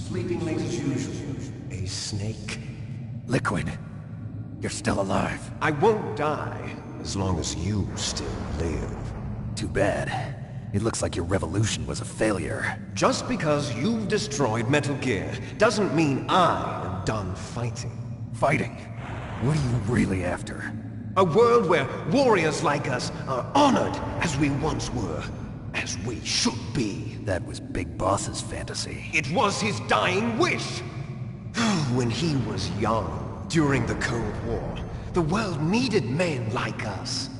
Sleeping late as usual. A snake. Liquid, you're still alive. I won't die, as long as you still live. Too bad. It looks like your revolution was a failure. Just because you've destroyed Metal Gear doesn't mean I am done fighting. Fighting? What are you really after? A world where warriors like us are honored as we once were, as we should be. That was Big Boss's fantasy. It was his dying wish. When he was young, during the Cold War, the world needed men like us.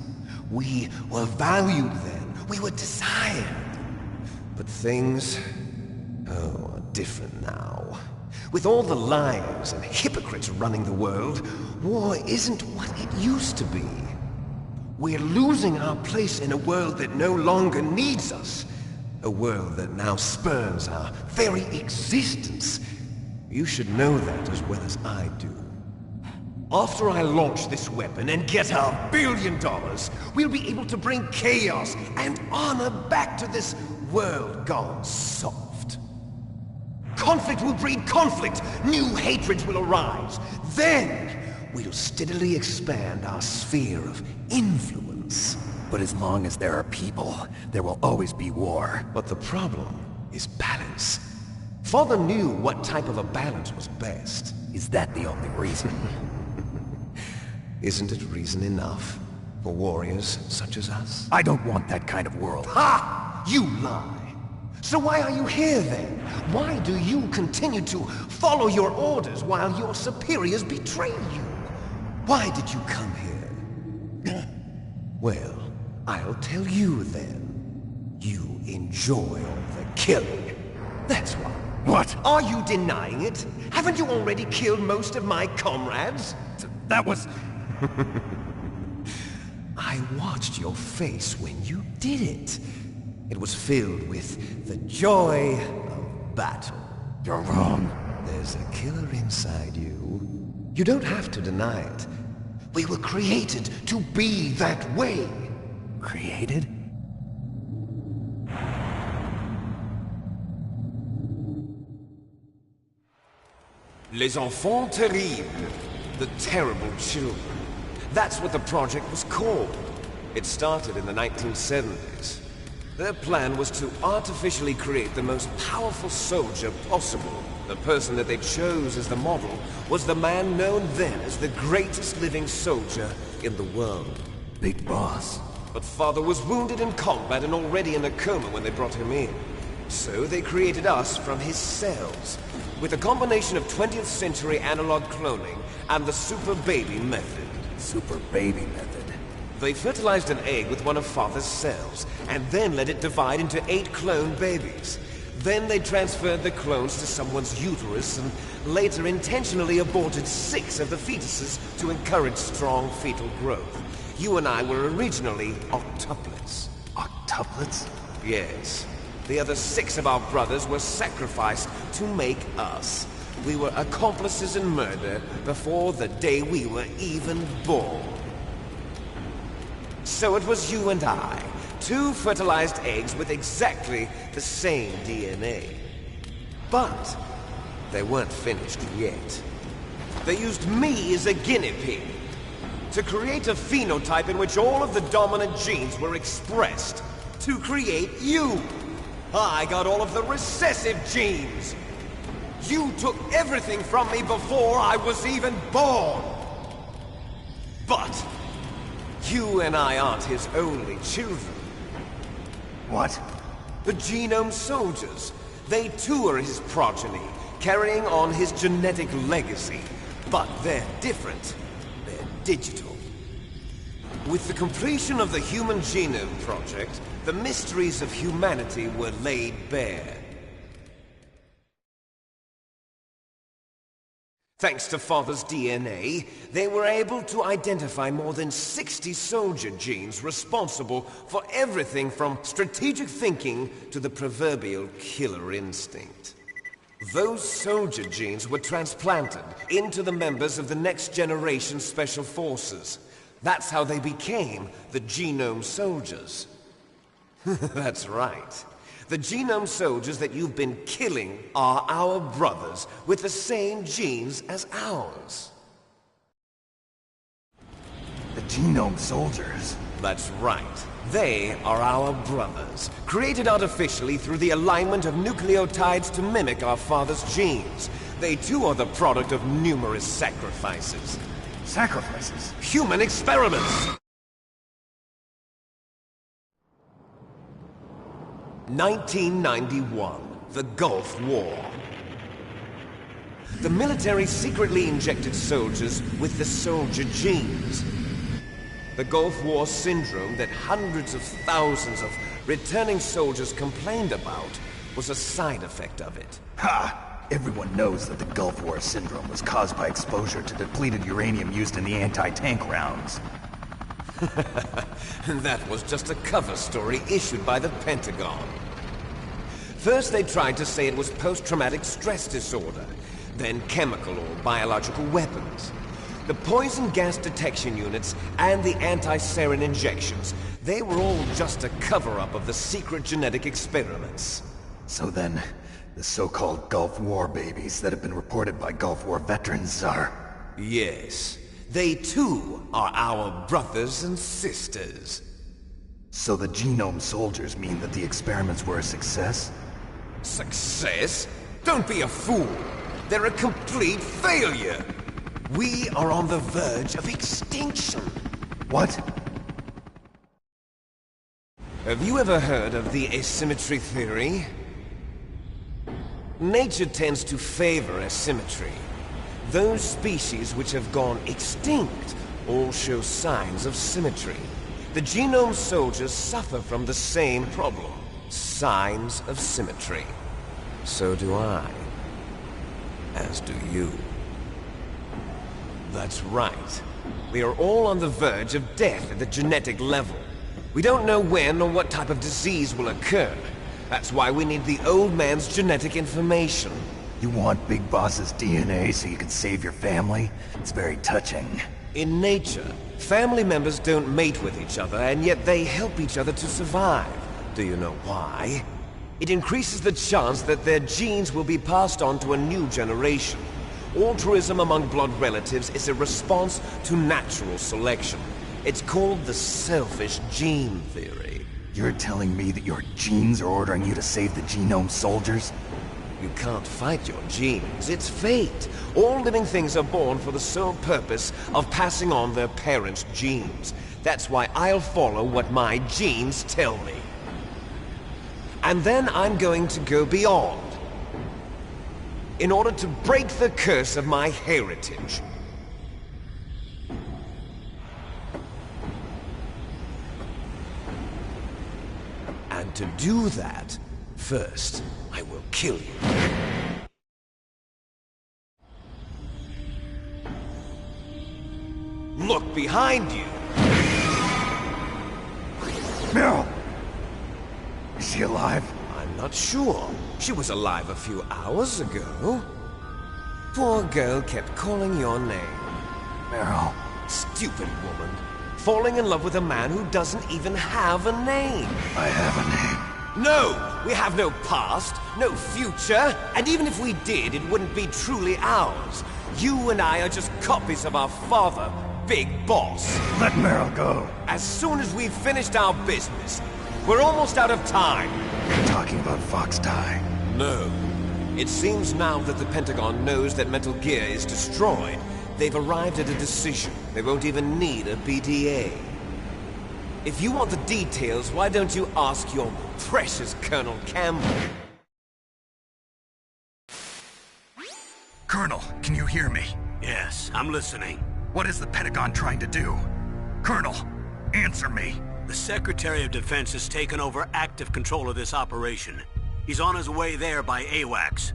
We were valued then. We were desired. But things, are different now. With all the liars and hypocrites running the world, war isn't what it used to be. We're losing our place in a world that no longer needs us. A world that now spurns our very existence. You should know that as well as I do. After I launch this weapon and get our $1 billion, we'll be able to bring chaos and honor back to this world gone soft. Conflict will breed conflict. New hatreds will arise. Then, we'll steadily expand our sphere of influence. But as long as there are people, there will always be war. But the problem is balance. Father knew what type of a balance was best. Is that the only reason? Isn't it reason enough for warriors such as us? I don't want that kind of world. Ha! You lie! So why are you here then? Why do you continue to follow your orders while your superiors betray you? Why did you come here? Well, I'll tell you then. You enjoy all the killing. That's why. What? Are you denying it? Haven't you already killed most of my comrades? That was... I watched your face when you did it. It was filled with the joy of battle. You're wrong. There's a killer inside you. You don't have to deny it. We were created to be that way. Created? Les enfants terribles. The terrible children. That's what the project was called. It started in the 1970s. Their plan was to artificially create the most powerful soldier possible. The person that they chose as the model was the man known then as the greatest living soldier in the world. Big Boss. But Father was wounded in combat and already in a coma when they brought him in. So they created us from his cells, with a combination of 20th century analog cloning and the super baby method. Super baby method. They fertilized an egg with one of Father's cells, and then let it divide into 8 clone babies. Then they transferred the clones to someone's uterus, and later intentionally aborted 6 of the fetuses to encourage strong fetal growth. You and I were originally octuplets. Octuplets? Yes. The other 6 of our brothers were sacrificed to make us. We were accomplices in murder before the day we were even born. So it was you and I, 2 fertilized eggs with exactly the same DNA. But they weren't finished yet. They used me as a guinea pig to create a phenotype in which all of the dominant genes were expressed to create you. I got all of the recessive genes. You took everything from me before I was even born. But you and I aren't his only children. What? The Genome Soldiers. They too are his progeny, carrying on his genetic legacy. But they're different. They're digital. With the completion of the Human Genome Project, the mysteries of humanity were laid bare. Thanks to Father's DNA, they were able to identify more than 60 soldier genes responsible for everything from strategic thinking to the proverbial killer instinct. Those soldier genes were transplanted into the members of the next generation Special Forces. That's how they became the Genome Soldiers. That's right. The genome soldiers that you've been killing are our brothers with the same genes as ours. The genome soldiers? That's right. They are our brothers, created artificially through the alignment of nucleotides to mimic our father's genes. They too are the product of numerous sacrifices. Sacrifices? Human experiments! 1991, the Gulf War. The military secretly injected soldiers with the soldier genes. The Gulf War syndrome that hundreds of thousands of returning soldiers complained about was a side effect of it. Ha! Everyone knows that the Gulf War syndrome was caused by exposure to depleted uranium used in the anti-tank rounds. That was just a cover story issued by the Pentagon. First they tried to say it was post-traumatic stress disorder, then chemical or biological weapons. The poison gas detection units and the anti-sarin injections, they were all just a cover-up of the secret genetic experiments. So then, the so-called Gulf War babies that have been reported by Gulf War veterans are... Yes. They too are our brothers and sisters. So the genome soldiers mean that the experiments were a success? Success? Don't be a fool! They're a complete failure! We are on the verge of extinction. What? Have you ever heard of the asymmetry theory? Nature tends to favor asymmetry. Those species which have gone extinct all show signs of symmetry. The genome soldiers suffer from the same problem. Signs of symmetry. So do I. As do you. That's right. We are all on the verge of death at the genetic level. We don't know when or what type of disease will occur. That's why we need the old man's genetic information. You want Big Boss's DNA so you can save your family? It's very touching. In nature, family members don't mate with each other, and yet they help each other to survive. Do you know why? It increases the chance that their genes will be passed on to a new generation. Altruism among blood relatives is a response to natural selection. It's called the selfish gene theory. You're telling me that your genes are ordering you to save the genome soldiers? You can't fight your genes. It's fate. All living things are born for the sole purpose of passing on their parents' genes. That's why I'll follow what my genes tell me. And then I'm going to go beyond. In order to break the curse of my heritage. And to do that, first, I will kill you. Look behind you! Meryl! Is she alive? I'm not sure. She was alive a few hours ago. Poor girl kept calling your name. Meryl. Stupid woman. Falling in love with a man who doesn't even have a name. I have a name. No! We have no past, no future, and even if we did, it wouldn't be truly ours. You and I are just copies of our father, Big Boss. Let Meryl go. As soon as we've finished our business, we're almost out of time. You're talking about Fox Die. No. It seems now that the Pentagon knows that Metal Gear is destroyed, they've arrived at a decision. They won't even need a BDA. If you want the details, why don't you ask your precious Colonel Campbell? Colonel, can you hear me? Yes, I'm listening. What is the Pentagon trying to do? Colonel, answer me. The Secretary of Defense has taken over active control of this operation. He's on his way there by AWACS.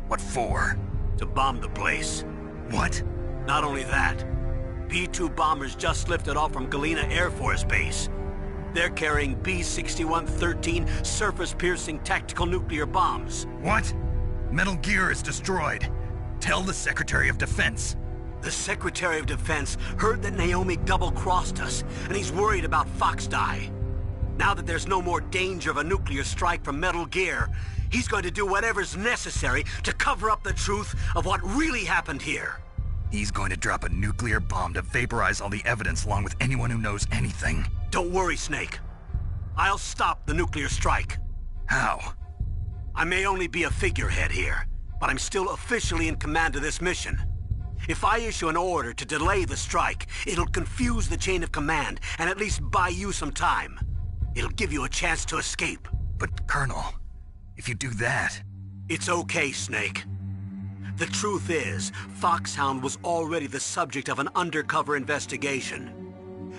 What for? To bomb the place. What? Not only that, B-2 bombers just lifted off from Galena Air Force Base. They're carrying B-6113 surface-piercing tactical nuclear bombs. What? Metal Gear is destroyed. Tell the Secretary of Defense. The Secretary of Defense heard that Naomi double-crossed us, and he's worried about Fox Die. Now that there's no more danger of a nuclear strike from Metal Gear, he's going to do whatever's necessary to cover up the truth of what really happened here. He's going to drop a nuclear bomb to vaporize all the evidence along with anyone who knows anything. Don't worry, Snake. I'll stop the nuclear strike. How? I may only be a figurehead here, but I'm still officially in command of this mission. If I issue an order to delay the strike, it'll confuse the chain of command and at least buy you some time. It'll give you a chance to escape. But, Colonel, if you do that... It's okay, Snake. The truth is, Foxhound was already the subject of an undercover investigation.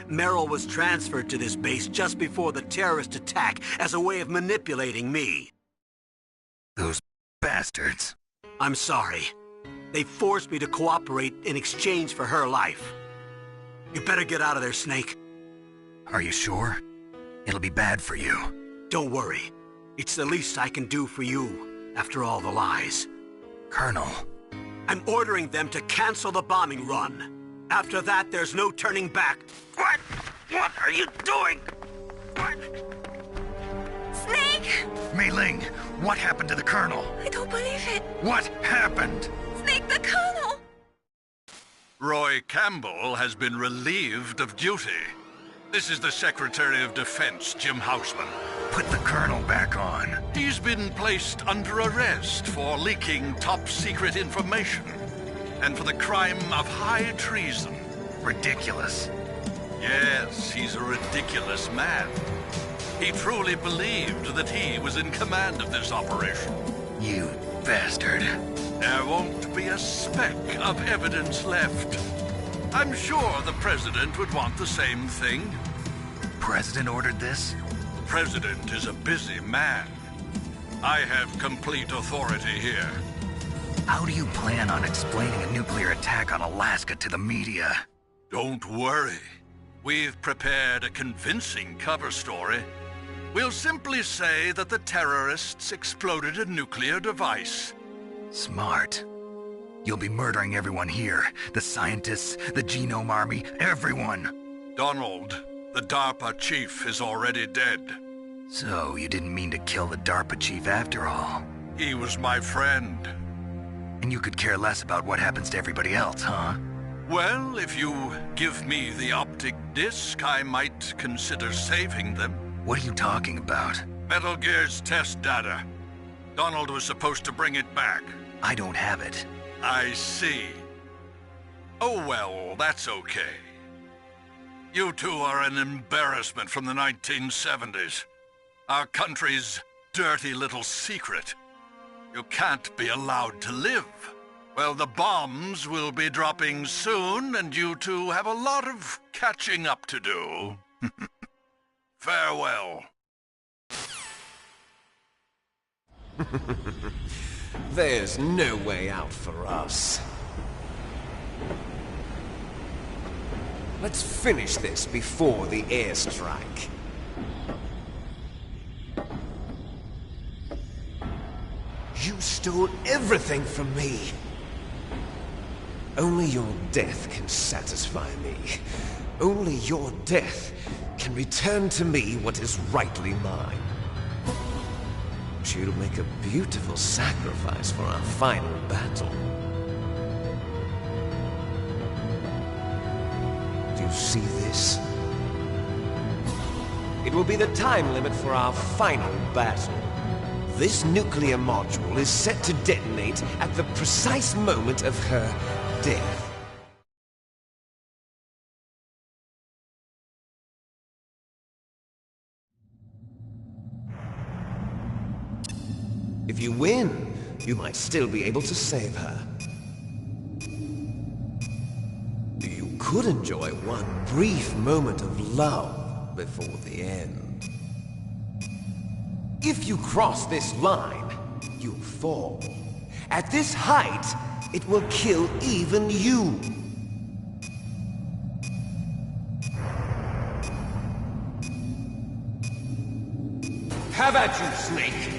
Merrill was transferred to this base just before the terrorist attack as a way of manipulating me. Those bastards. I'm sorry. They forced me to cooperate in exchange for her life. You better get out of there, Snake. Are you sure? It'll be bad for you. Don't worry. It's the least I can do for you, after all the lies. Colonel. I'm ordering them to cancel the bombing run. After that, there's no turning back. What? What are you doing? What? Snake! Mei Ling, what happened to the Colonel? I don't believe it. What happened? Snake, the Colonel! Roy Campbell has been relieved of duty. This is the Secretary of Defense, Jim Houseman. Put the Colonel back on. He's been placed under arrest for leaking top-secret information and for the crime of high treason. Ridiculous. Yes, he's a ridiculous man. He truly believed that he was in command of this operation. You bastard. There won't be a speck of evidence left. I'm sure the President would want the same thing. President ordered this? The President is a busy man. I have complete authority here. How do you plan on explaining a nuclear attack on Alaska to the media? Don't worry. We've prepared a convincing cover story. We'll simply say that the terrorists exploded a nuclear device. Smart. You'll be murdering everyone here. The scientists, the Genome Army, everyone. Donald, the DARPA chief, is already dead. So, you didn't mean to kill the DARPA chief after all. He was my friend. And you could care less about what happens to everybody else, huh? Well, if you give me the optic disc, I might consider saving them. What are you talking about? Metal Gear's test data. Donald was supposed to bring it back. I don't have it. I see. Oh well, that's okay. You two are an embarrassment from the 1970s. Our country's dirty little secret. You can't be allowed to live. Well, the bombs will be dropping soon, and you two have a lot of catching up to do. Farewell. There's no way out for us. Let's finish this before the airstrike. You stole everything from me. Only your death can satisfy me. Only your death can return to me what is rightly mine. She'll make a beautiful sacrifice for our final battle. Do you see this? It will be the time limit for our final battle. This nuclear module is set to detonate at the precise moment of her death. If you win, you might still be able to save her. You could enjoy one brief moment of love before the end. If you cross this line, you'll fall. At this height, it will kill even you. Have at you, Snake!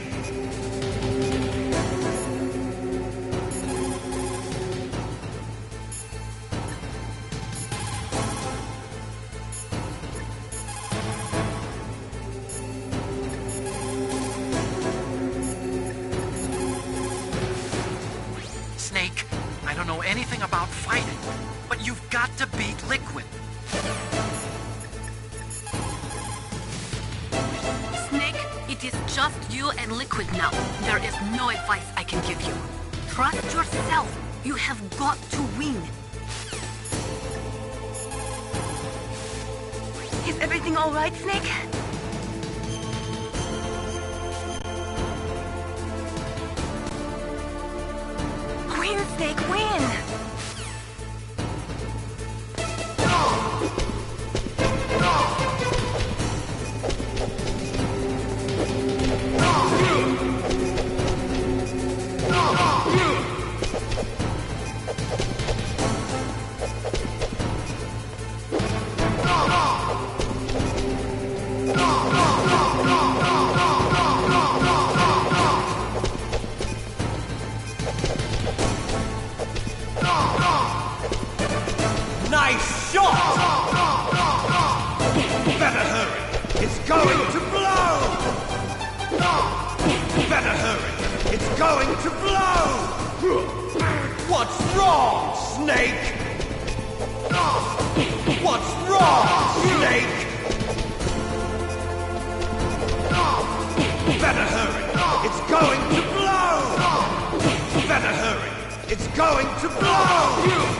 talking about fighting, but you've got to beat Liquid. Snake, it is just you and Liquid now. There is no advice I can give you. Trust yourself. You have got to win. Is everything all right, Snake? Win, Snake, win! Nice shot! Better hurry! It's going to blow! Better hurry! It's going to blow! What's wrong, Snake? What's wrong, Snake? Better hurry! It's going to blow! Better hurry! It's going to blow!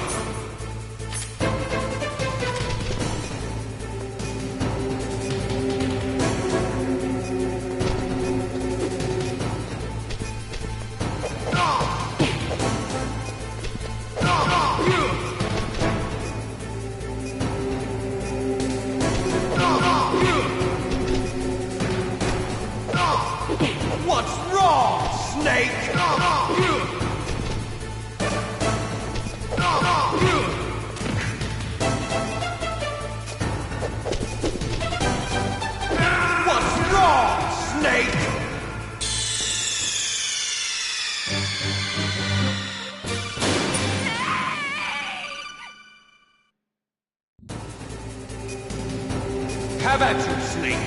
What's wrong, Snake? What's wrong, Snake? Have at you, Snake.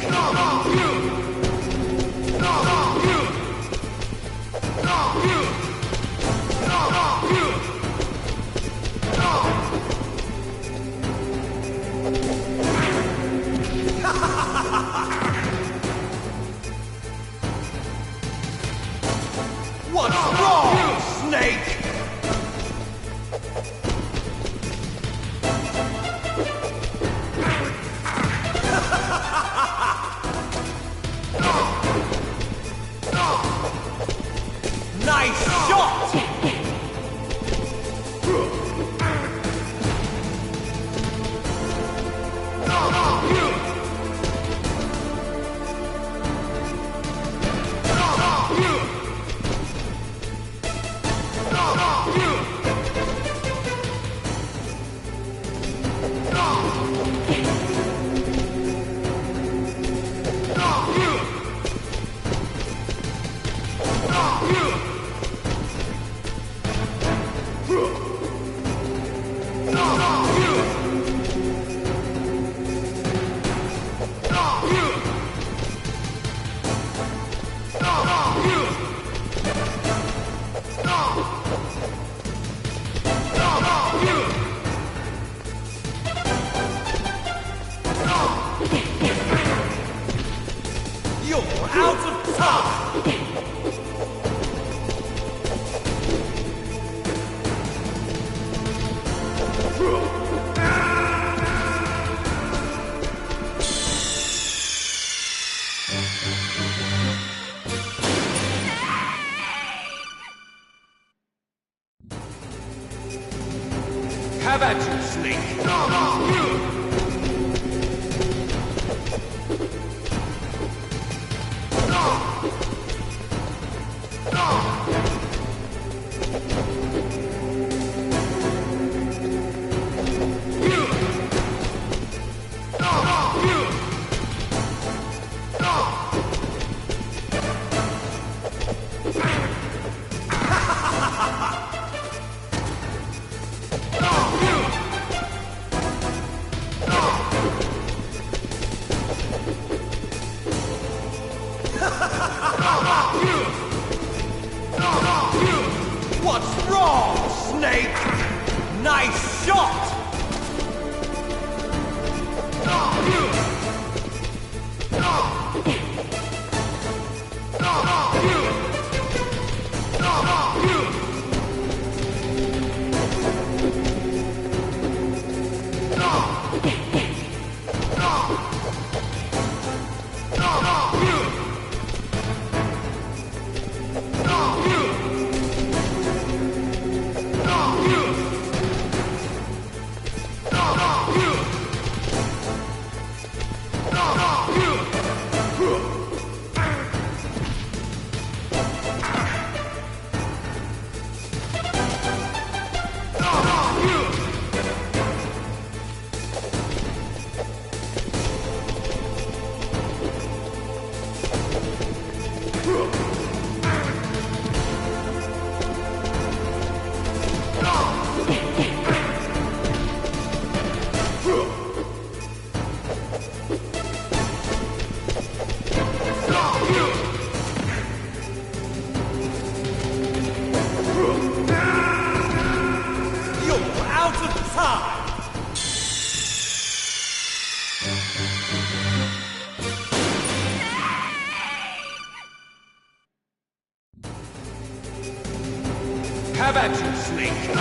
What's wrong, Snake? Nice shot! You're out of time! Have at you, Snake! Nice shot! Have at you, Snake!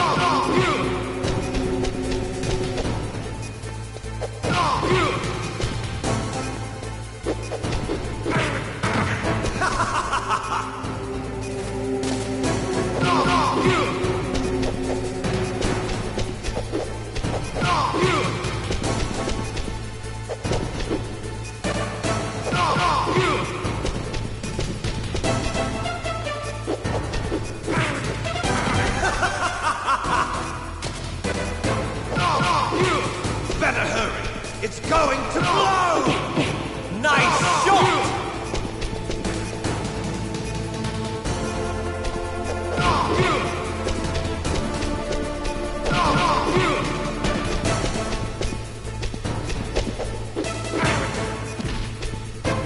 It's going to blow! Nice shot!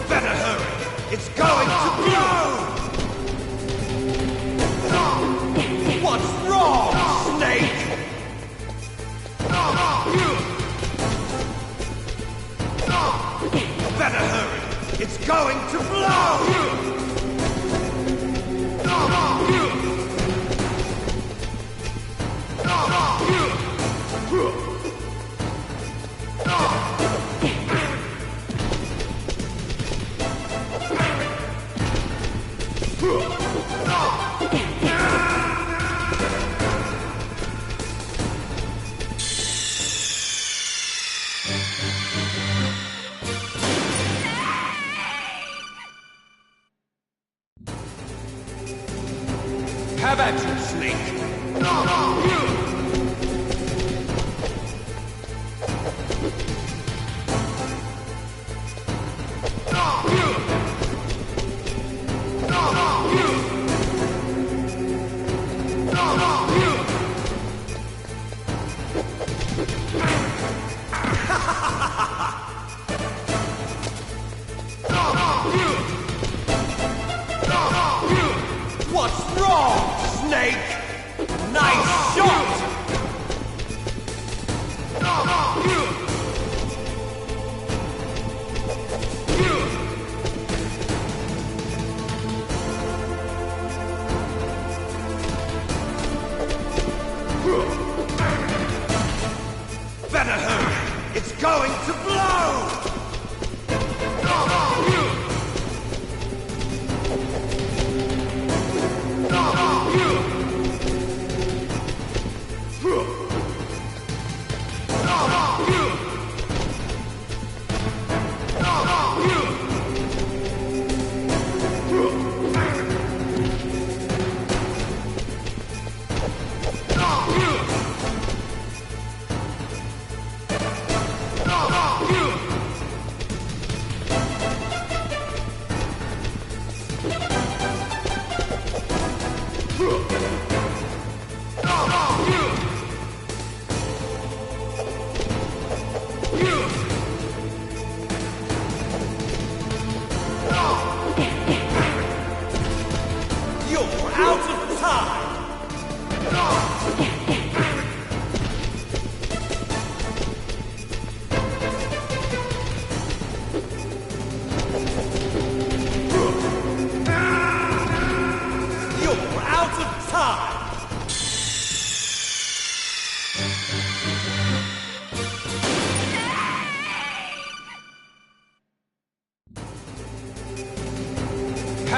Better hurry! It's going to blow! What's wrong, Snake? Better hurry! It's going to blow! Have at you, Snake! What's wrong, Snake? Nice shot! Better hurry! It's going to blow!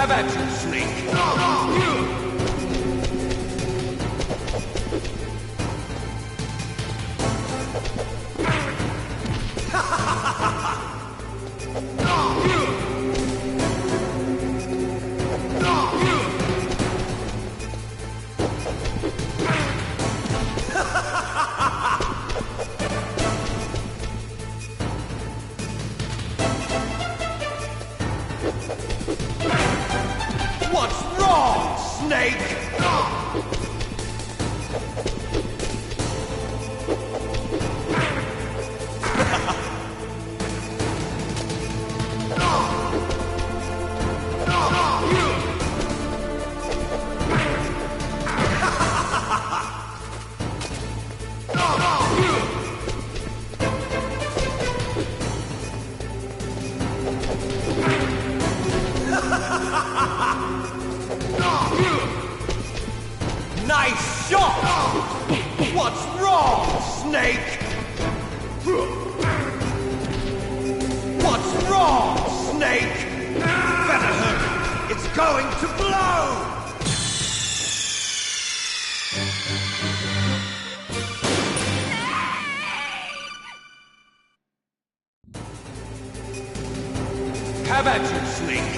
Have at you, Snake! What's wrong, Snake? Nice shot! What's wrong, Snake? What's wrong, Snake? Better hurry! It's going to blow! Have at you, Snake!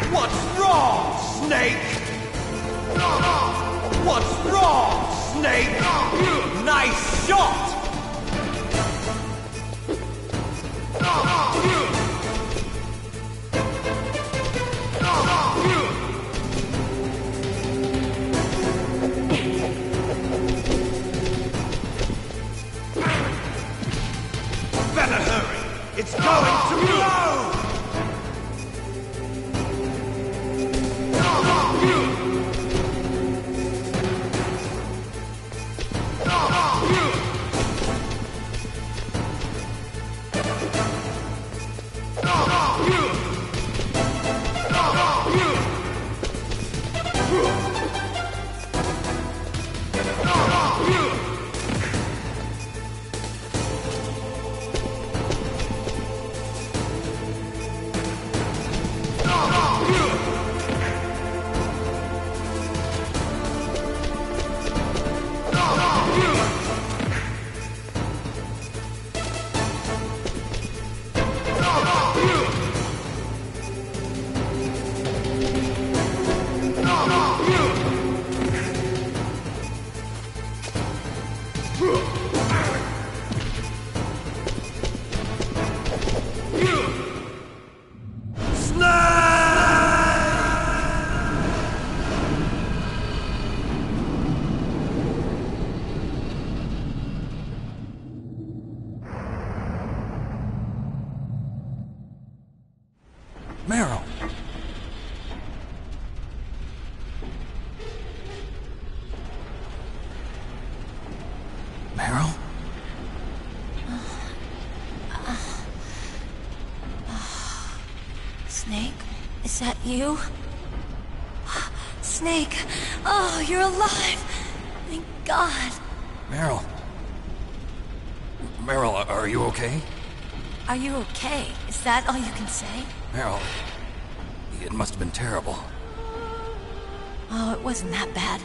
What's wrong, Snake? What's wrong, Snake? Nice shot! Better hurry! It's going to blow! Meryl! Meryl? Snake? Is that you? Snake! Oh, you're alive! Thank God! Meryl? Meryl, are you okay? Are you okay? Is that all you can say? Meryl, it must have been terrible. Oh, it wasn't that bad.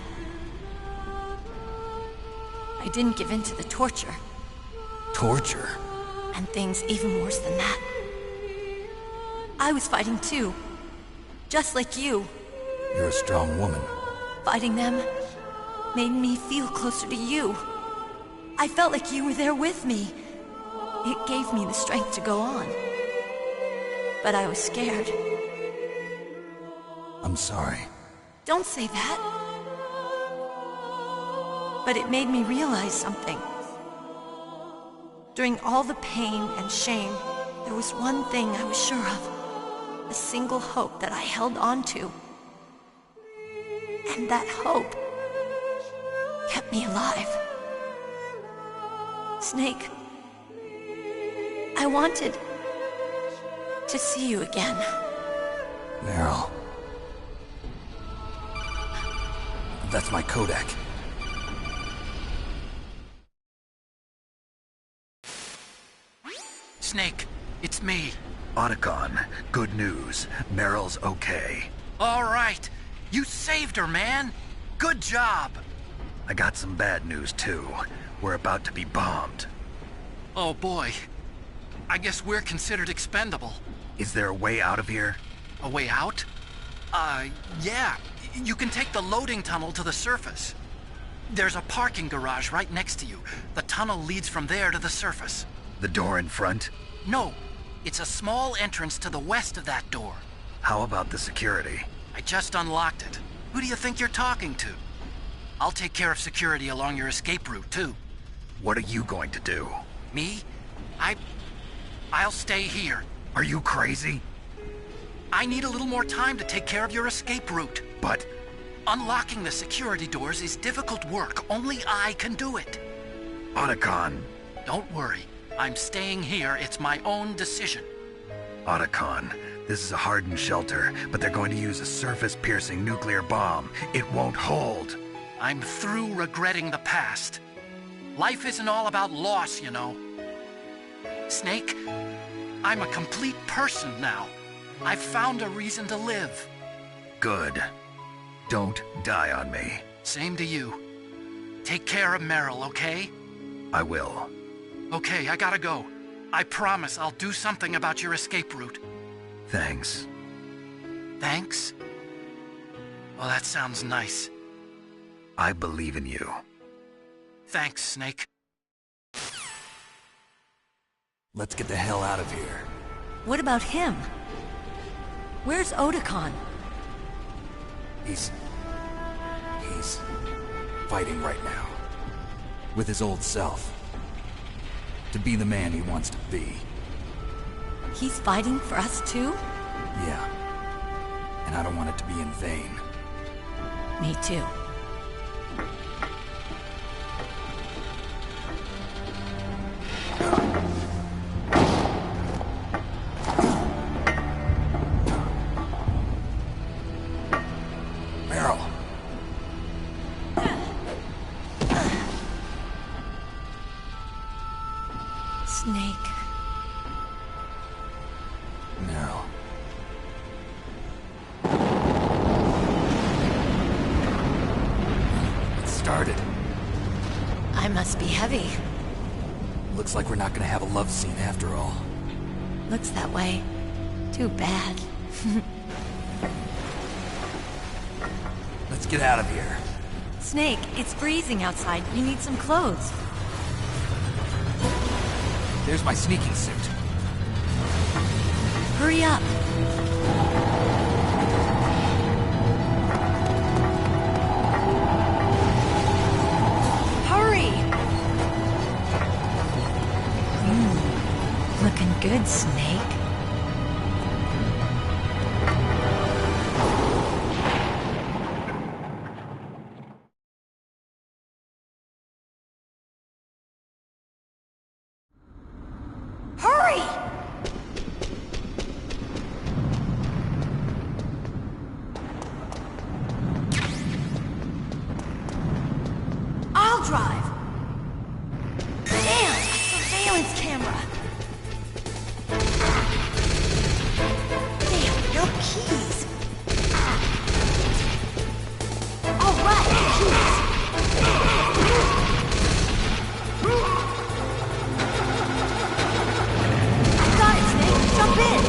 I didn't give in to the torture. Torture? And things even worse than that. I was fighting too. Just like you. You're a strong woman. Fighting them made me feel closer to you. I felt like you were there with me. It gave me the strength to go on. But I was scared. I'm sorry. Don't say that. But it made me realize something. During all the pain and shame, there was one thing I was sure of. A single hope that I held on to. And that hope kept me alive. Snake, I wanted to see you again. Meryl. That's my Kodak. Snake, it's me. Otacon, good news. Meryl's okay. All right. You saved her, man. Good job. I got some bad news, too. We're about to be bombed. Oh, boy. I guess we're considered expendable. Is there a way out of here? A way out? Yeah. You can take the loading tunnel to the surface. There's a parking garage right next to you. The tunnel leads from there to the surface. The door in front? No. It's a small entrance to the west of that door. How about the security? I just unlocked it. Who do you think you're talking to? I'll take care of security along your escape route, too. What are you going to do? Me? I'll stay here. Are you crazy? I need a little more time to take care of your escape route. But... Unlocking the security doors is difficult work. Only I can do it. Otacon. Don't worry. I'm staying here. It's my own decision. Otacon, this is a hardened shelter, but they're going to use a surface-piercing nuclear bomb. It won't hold. I'm through regretting the past. Life isn't all about loss, you know. Snake, I'm a complete person now. I've found a reason to live. Good. Don't die on me. Same to you. Take care of Meryl, okay? I will. Okay, I gotta go. I promise I'll do something about your escape route. Thanks. Thanks? Well, that sounds nice. I believe in you. Thanks, Snake. Let's get the hell out of here. What about him? Where's Otacon? He's fighting right now. With his old self. To be the man he wants to be. He's fighting for us too? Yeah. And I don't want it to be in vain. Me too. Meryl. Snake. Meryl. It started. I must be heavy. Looks like we're not gonna have a love scene after all. Looks that way. Too bad. Let's get out of here. Snake, it's freezing outside. You need some clothes. There's my sneaking suit. Hurry up. Hurry! Looking good, Snake. Hurry! I'll drive. Damn, a surveillance camera. Damn, no keys. All right, keys. Got it, Snake. Jump in.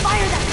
Fire that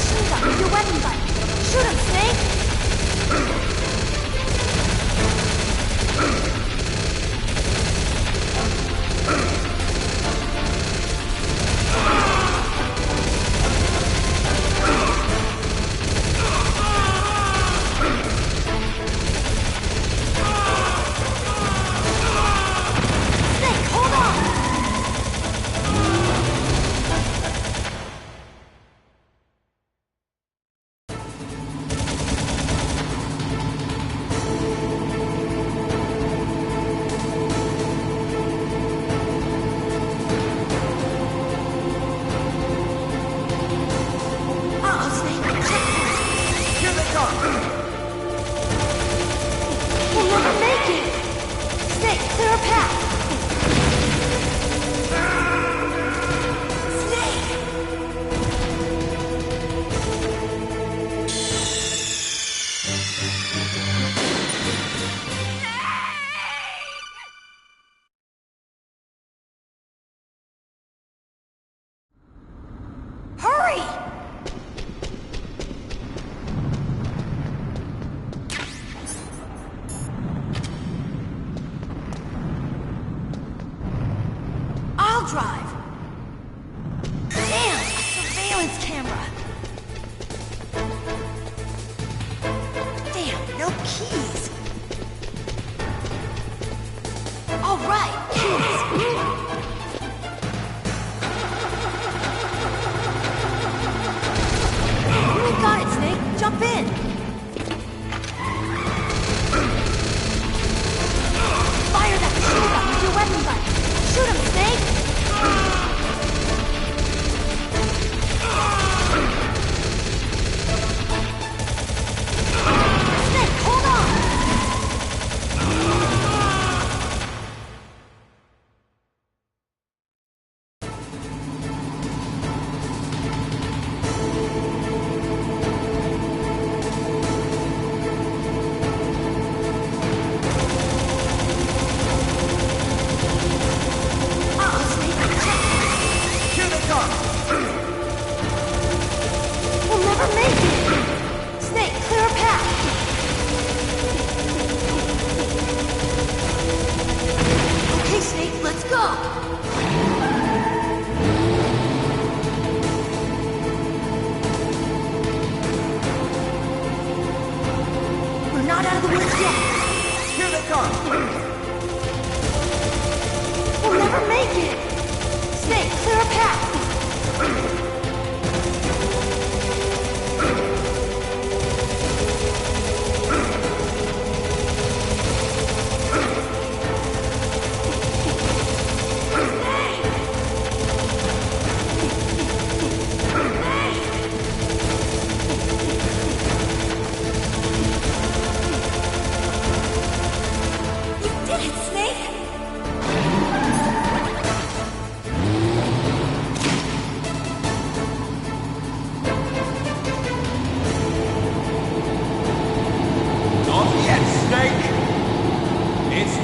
I'll drive. Damn! Surveillance camera! Damn, no keys! All right, keys! You got it, Snake! Jump in! Fire that machine gun with your weapon button! Shoot him, Snake! Snake, hold on!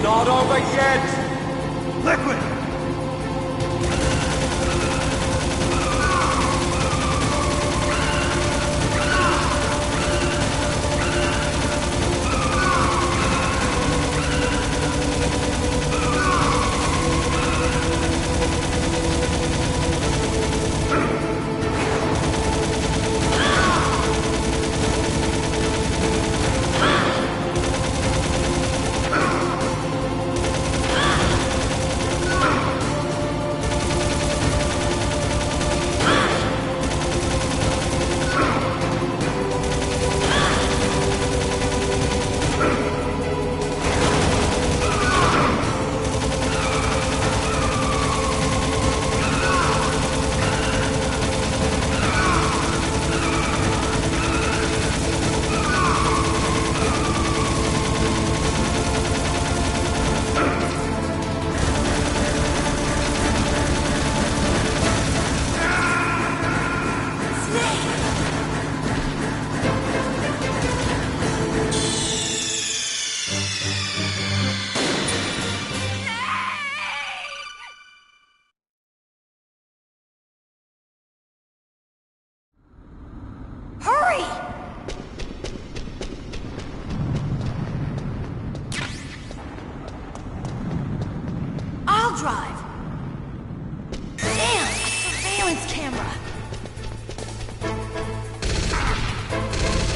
Not over yet! Liquid! Drive. Damn! Surveillance camera!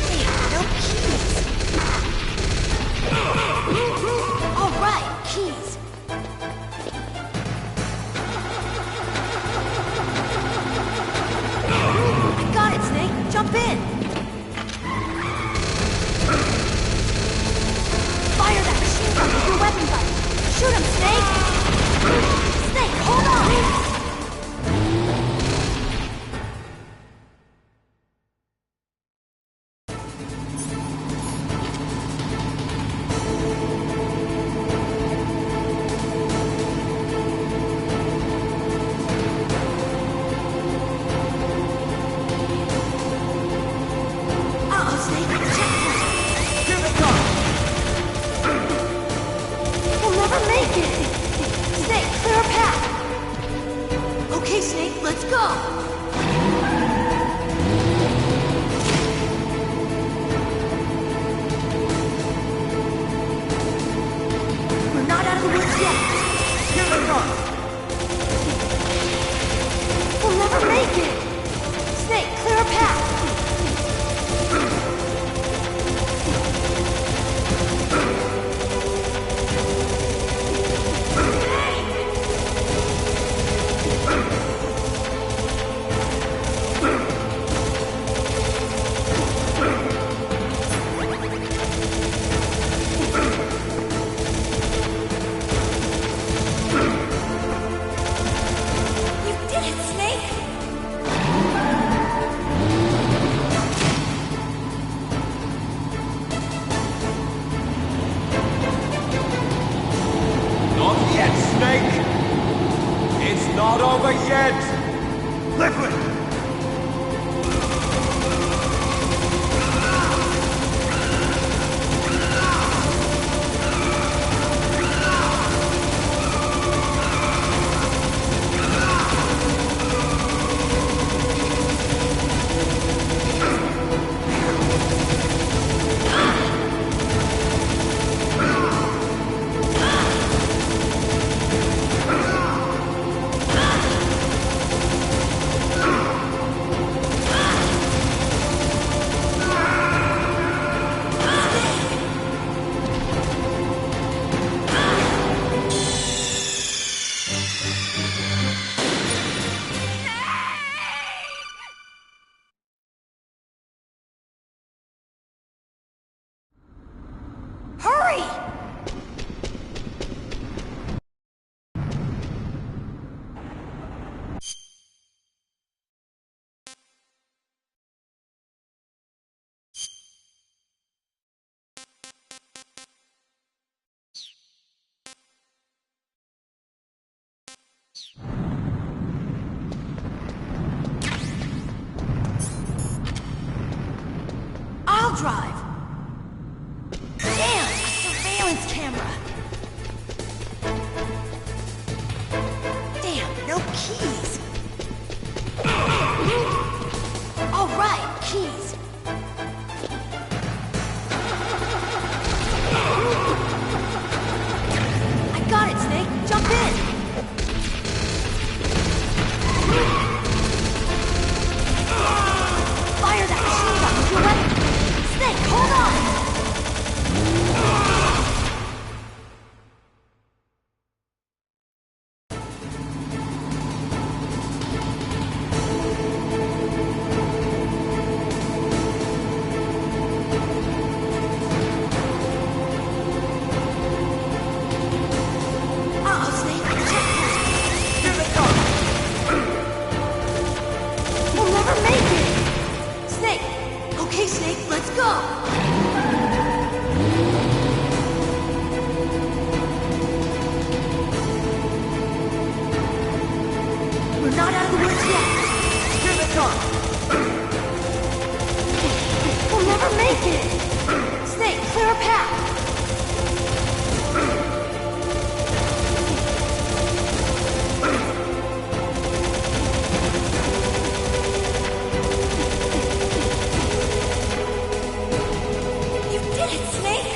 Damn, no keys! Alright, keys! I got it, Snake! Jump in! Fire that machine gun with your weapon button! Shoot him, Snake! Snake, hold on! Let's go! We're not out of the woods yet! Here they come! not over yet! Liquid! Hurry! I'll drive. Damn, a surveillance camera. Damn, no keys. All right, keys. I got it, Snake. Jump in. Fire that machine gun with your weapon. Snake, hold on. Uh-oh, Snake. Checkpoint. Here they come! We'll never make it! Snake! Okay, Snake, let's go! We're not out of the woods yet! Here they come! We'll never make it! Snake, clear a path! You did it, Snake!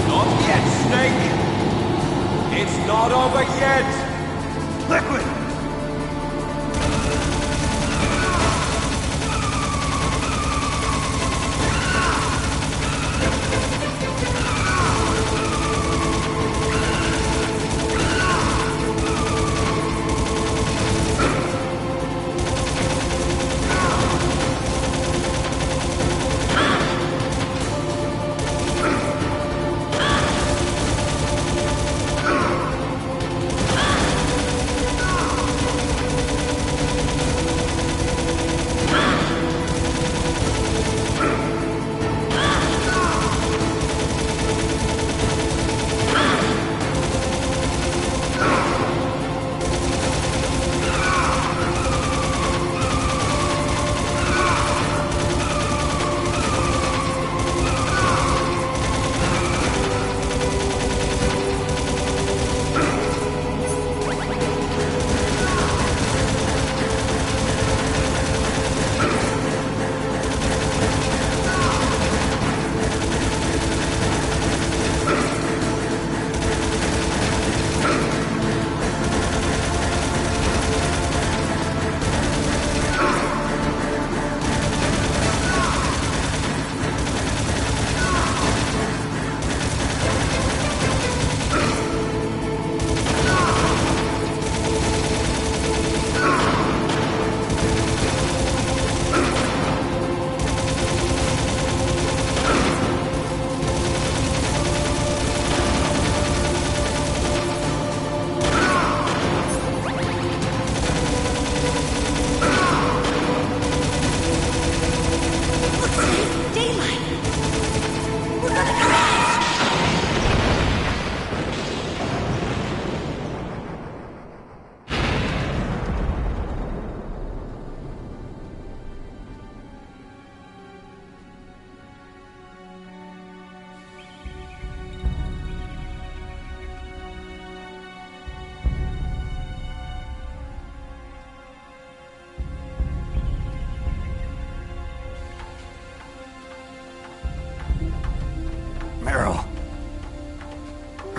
Not yet, Snake! It's not over yet! Liquid!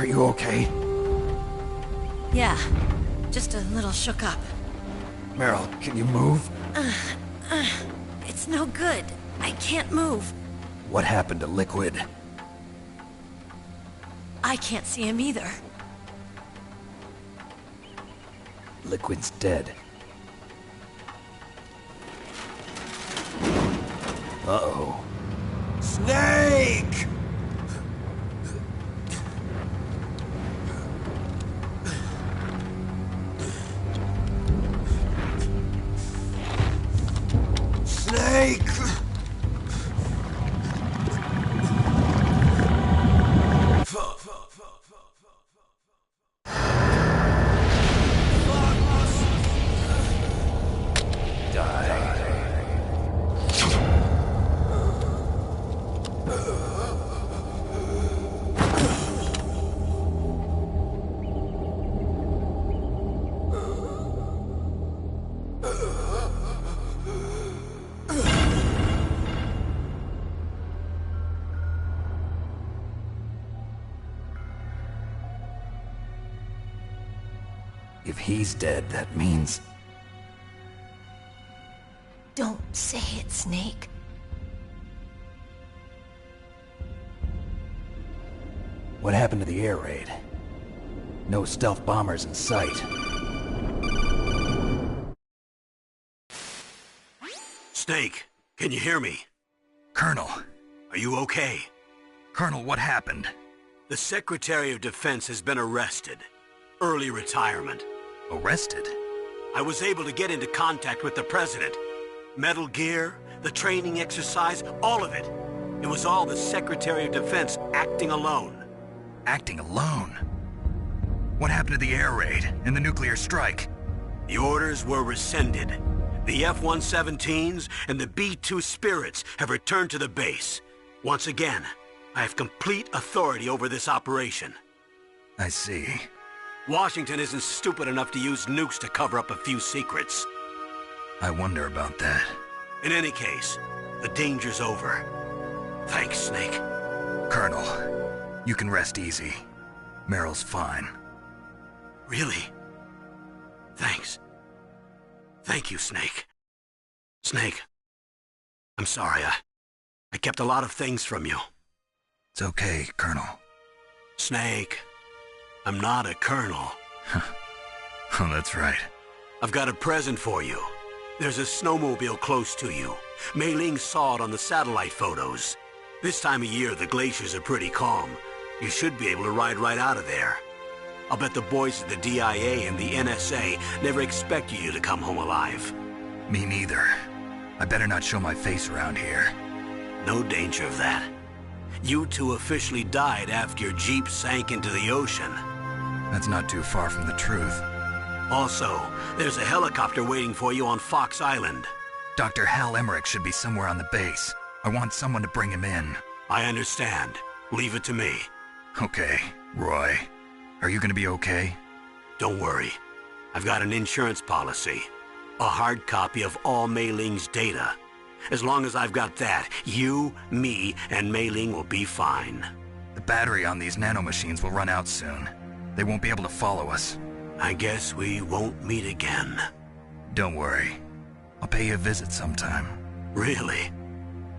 Are you okay? Yeah, just a little shook up. Meryl, can you move? It's no good. I can't move. What happened to Liquid? I can't see him either. Liquid's dead. Uh-oh. Snake! Snake! If he's dead, that means... Don't say it, Snake. What happened to the air raid? No stealth bombers in sight. Snake, can you hear me? Colonel. Are you okay? Colonel, what happened? The Secretary of Defense has been arrested. Early retirement. Arrested? I was able to get into contact with the President. Metal Gear, the training exercise, all of it. It was all the Secretary of Defense acting alone. Acting alone? What happened to the air raid and the nuclear strike? The orders were rescinded. The F-117s and the B-2 Spirits have returned to the base. Once again, I have complete authority over this operation. I see. Washington isn't stupid enough to use nukes to cover up a few secrets. I wonder about that. In any case, the danger's over. Thanks, Snake. Colonel, you can rest easy. Meryl's fine. Really? Thanks. Thank you, Snake. Snake, I'm sorry, I kept a lot of things from you. It's okay, Colonel. Snake, I'm not a colonel. Oh, that's right. I've got a present for you. There's a snowmobile close to you. Mei Ling saw it on the satellite photos. This time of year, the glaciers are pretty calm. You should be able to ride right out of there. I'll bet the boys at the DIA and the NSA never expected you to come home alive. Me neither. I better not show my face around here. No danger of that. You two officially died after your Jeep sank into the ocean. That's not too far from the truth. Also, there's a helicopter waiting for you on Fox Island. Dr. Hal Emmerich should be somewhere on the base. I want someone to bring him in. I understand. Leave it to me. Okay, Roy. Are you gonna be okay? Don't worry. I've got an insurance policy. A hard copy of all Mei Ling's data. As long as I've got that, you, me, and Mei Ling will be fine. The battery on these nanomachines will run out soon. They won't be able to follow us. I guess we won't meet again. Don't worry. I'll pay you a visit sometime. Really?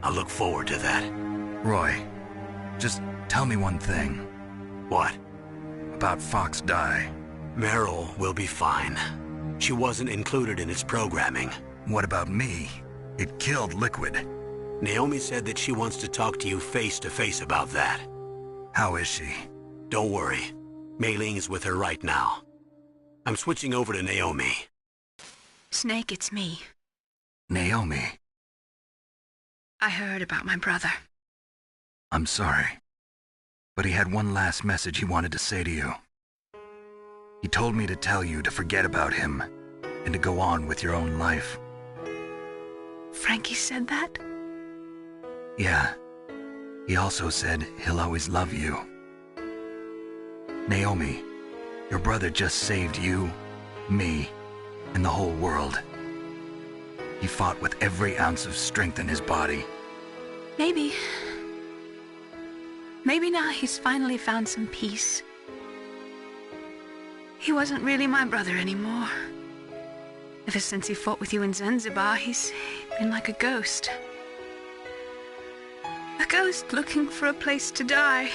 I look forward to that. Roy, just tell me one thing. What? About Fox Die. Meryl will be fine. She wasn't included in its programming. What about me? It killed Liquid. Naomi said that she wants to talk to you face to face about that. How is she? Don't worry. Mei Ling is with her right now. I'm switching over to Naomi. Snake, it's me. Naomi. I heard about my brother. I'm sorry. But he had one last message he wanted to say to you. He told me to tell you to forget about him and to go on with your own life. Frankie said that? Yeah. He also said he'll always love you. Naomi, your brother just saved you, me, and the whole world. He fought with every ounce of strength in his body. Maybe now he's finally found some peace. He wasn't really my brother anymore. Ever since he fought with you in Zanzibar, he's been like a ghost. A ghost looking for a place to die.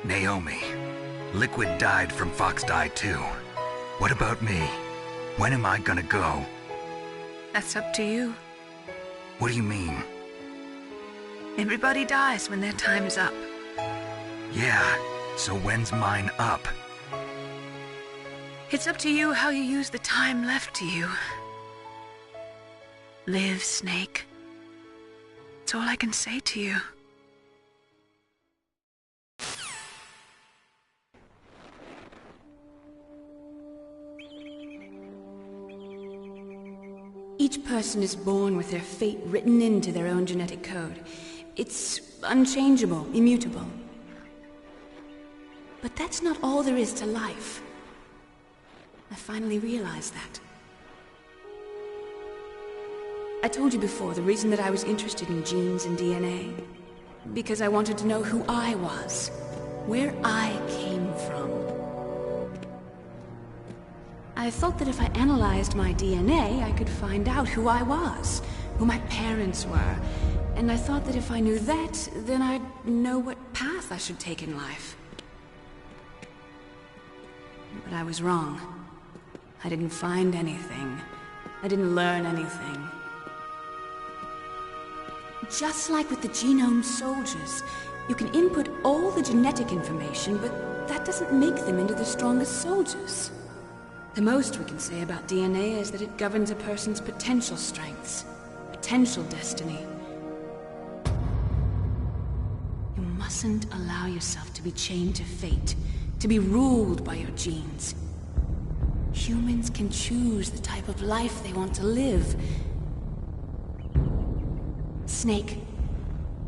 Naomi, Liquid died from Fox Die too. What about me? When am I gonna go? That's up to you. What do you mean? Everybody dies when their time's up. Yeah, so when's mine up? It's up to you how you use the time left to you. Live, Snake. That's all I can say to you. Each person is born with their fate written into their own genetic code. It's unchangeable, immutable. But that's not all there is to life. I finally realized that. I told you before the reason that I was interested in genes and DNA. Because I wanted to know who I was, where I came from. I thought that if I analyzed my DNA, I could find out who I was, who my parents were. And I thought that if I knew that, then I'd know what path I should take in life. But I was wrong. I didn't find anything. I didn't learn anything. Just like with the genome soldiers, you can input all the genetic information, but that doesn't make them into the strongest soldiers. The most we can say about DNA is that it governs a person's potential strengths, potential destiny. You mustn't allow yourself to be chained to fate, to be ruled by your genes. Humans can choose the type of life they want to live. Snake,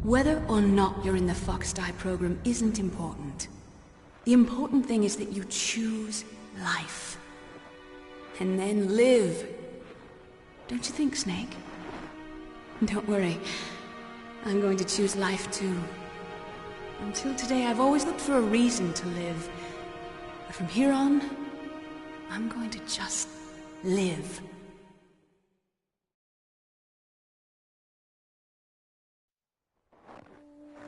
whether or not you're in the Fox Die program isn't important. The important thing is that you choose life. And then live. Don't you think, Snake? Don't worry. I'm going to choose life too. Until today, I've always looked for a reason to live. But from here on, I'm going to just live.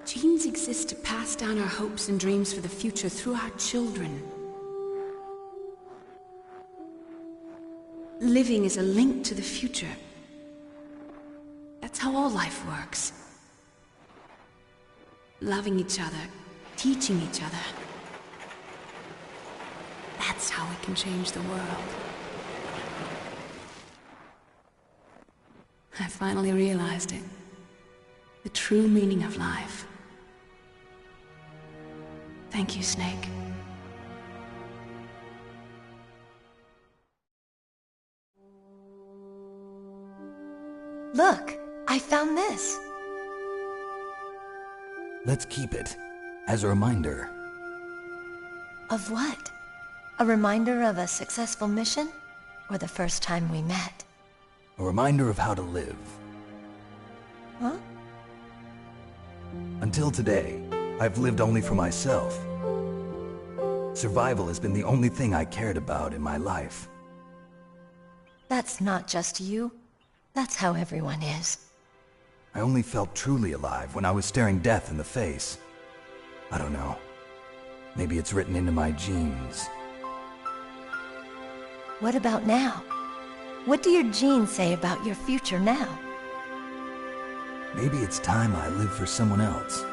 Genes exist to pass down our hopes and dreams for the future through our children. Living is a link to the future. That's how all life works. Loving each other, teaching each other. That's how we can change the world. I finally realized it. The true meaning of life. Thank you, Snake. Look, I found this. Let's keep it as a reminder. Of what? A reminder of a successful mission? Or the first time we met? A reminder of how to live. Huh? Until today, I've lived only for myself. Survival has been the only thing I cared about in my life. That's not just you. That's how everyone is. I only felt truly alive when I was staring death in the face. I don't know. Maybe it's written into my genes. What about now? What do your genes say about your future now? Maybe it's time I live for someone else.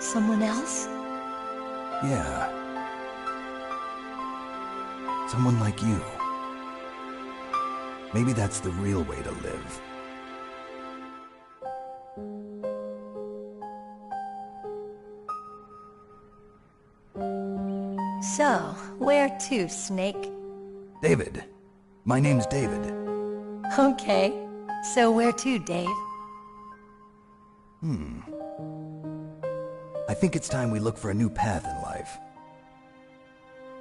Someone else? Yeah. Someone like you. Maybe that's the real way to live. So, where to, Snake? David. My name's David. Okay. So where to, Dave? I think it's time we look for a new path in life.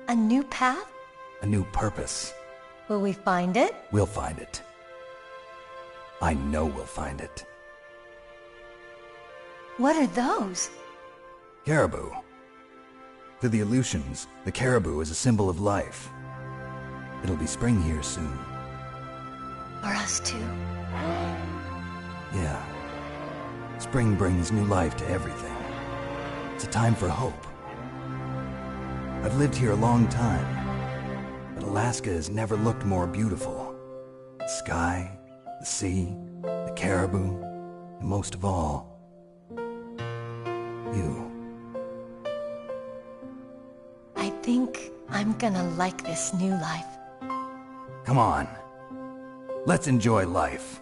A new path? A new purpose. Will we find it? We'll find it. I know we'll find it. What are those? Caribou. To the Aleutians, the caribou is a symbol of life. It'll be spring here soon. For us too? Yeah. Spring brings new life to everything. It's a time for hope. I've lived here a long time, but Alaska has never looked more beautiful. The sky, the sea, the caribou, and most of all, you. I think I'm gonna like this new life. Come on. Let's enjoy life.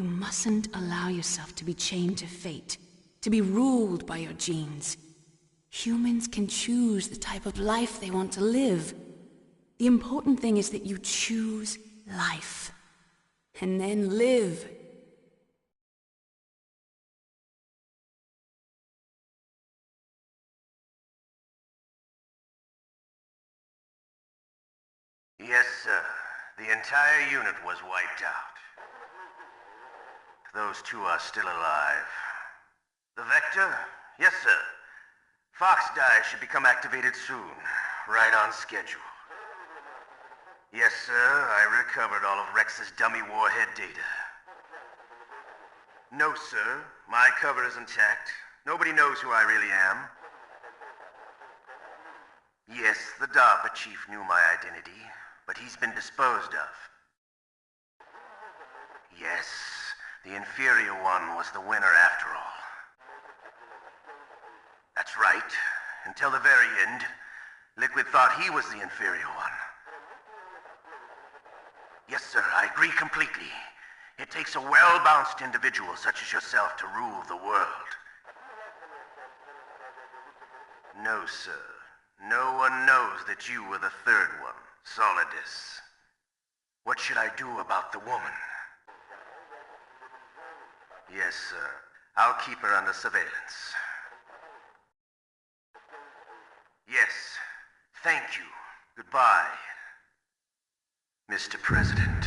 You mustn't allow yourself to be chained to fate, to be ruled by your genes. Humans can choose the type of life they want to live. The important thing is that you choose life. And then live. Yes, sir. The entire unit was wiped out. Those two are still alive. The Vector? Yes, sir. Fox Die should become activated soon. Right on schedule. Yes, sir. I recovered all of Rex's dummy warhead data. No, sir. My cover is intact. Nobody knows who I really am. Yes, the DARPA chief knew my identity, but he's been disposed of. Yes, the inferior one was the winner after all. That's right. Until the very end, Liquid thought he was the inferior one. Yes, sir, I agree completely. It takes a well-balanced individual such as yourself to rule the world. No, sir. No one knows that you were the third one, Solidus. What should I do about the woman? Yes, sir. I'll keep her under surveillance. Yes. Thank you. Goodbye, Mr. President.